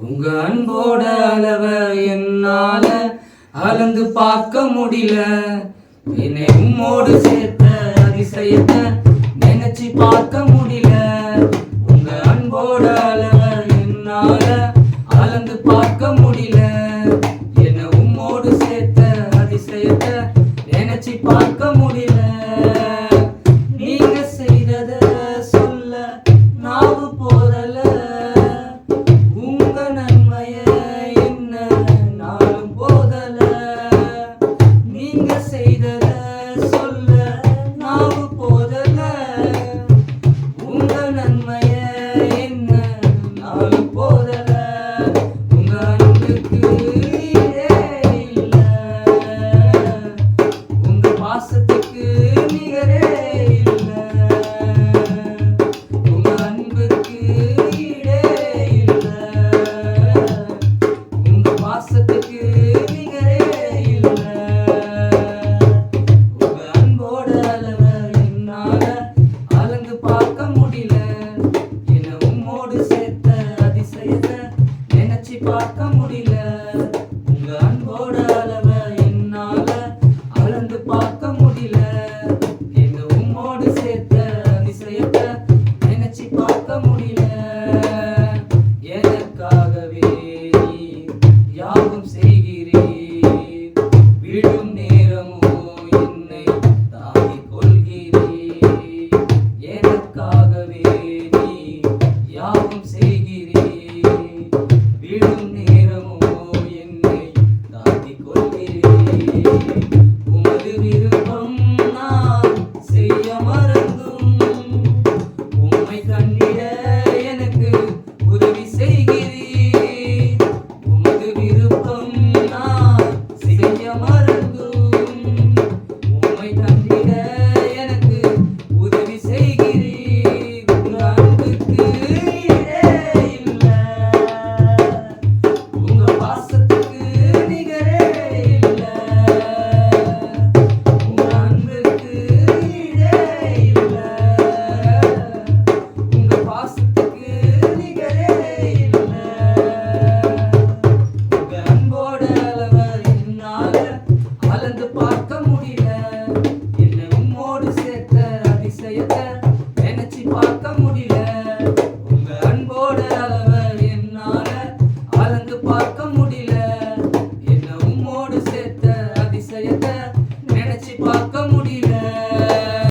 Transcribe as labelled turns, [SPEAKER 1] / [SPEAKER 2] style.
[SPEAKER 1] உங்க அன்போட அளவ என்னால அளந்து பார்க்க முடியல. என்னை உம்மோடு சேர்த்த அதிசயத்தை நினைச்சு பார்க்க முடியல. உங்க அன்போட அளவ என்னால அளந்து பார்க்க முடியல. என்னை உம்மோடு சேர்த்த அதிசயத்தை நினைச்சு பார்க்க முடியல. நீங்க செய்தத சொல்ல நாவு போதல. உங்க நன்மைய என்ன நாளும் போதல. நீங்க செய்தத சொல்ல நாவு போதல. உங்க நன்மைய என்ன நாளும் போதல. உங்க அன்புக்கு ஈடே இல்ல. உங்க பாசத்துக்கு நிகரே இல்ல. உங்க அன்புக்கு ஈடே இல்ல. உங்க பாசத்துக்கு நிகரே இல்ல. உங்க அன்போட அளவ என்னால அளந்து பார்க்க முடியல. என்னை உம்மோடு சேர்த்த அதிசயத்தை நினைச்சு பார்க்க முடியல. உங்க அன்போட அளவ என்னால அளந்து பார்க்க முடியல. என்னை உம்மோடு சேர்த்த அதிசயத்தை நினைச்சு பார்க்க முடியல. எனக்காகவே நீர் யாவும் செய்கிறீர். விடும் நேரமோ என்னை தாங்கிக் கொள்கிறீர். எனக்காகவே நீர் யாவும் செய்கிறீர். விடும் நேரமோ என்னை தாங்கிக் கொள்கிறீர். உமது விருப்பம் நான் செய்ய மறந்தும் உம்மை கண்டிட எனக்கு உதவி செய்கிறீர். உமது விருப்பம் நான் செய்ய மறந்தும் உம்மை கண்டிட எனக்கு உதவி செய்கிறீர். உங்க அன்புக்கு ஈடே இல்ல. உங்க பாசத்துக்கு நிகரே இல்ல. உங்க அன்புக்கு ஈடே இல்ல. உங்க பாசத்துக்கு நிகரே இல்ல. உங்க அன்போட அளவ என்னால அளந்து பார்க்க முடியல. என்னை உம்மோடு சேர்த்த அதிசயத்தை நினைச்சு பார்க்க முடியல.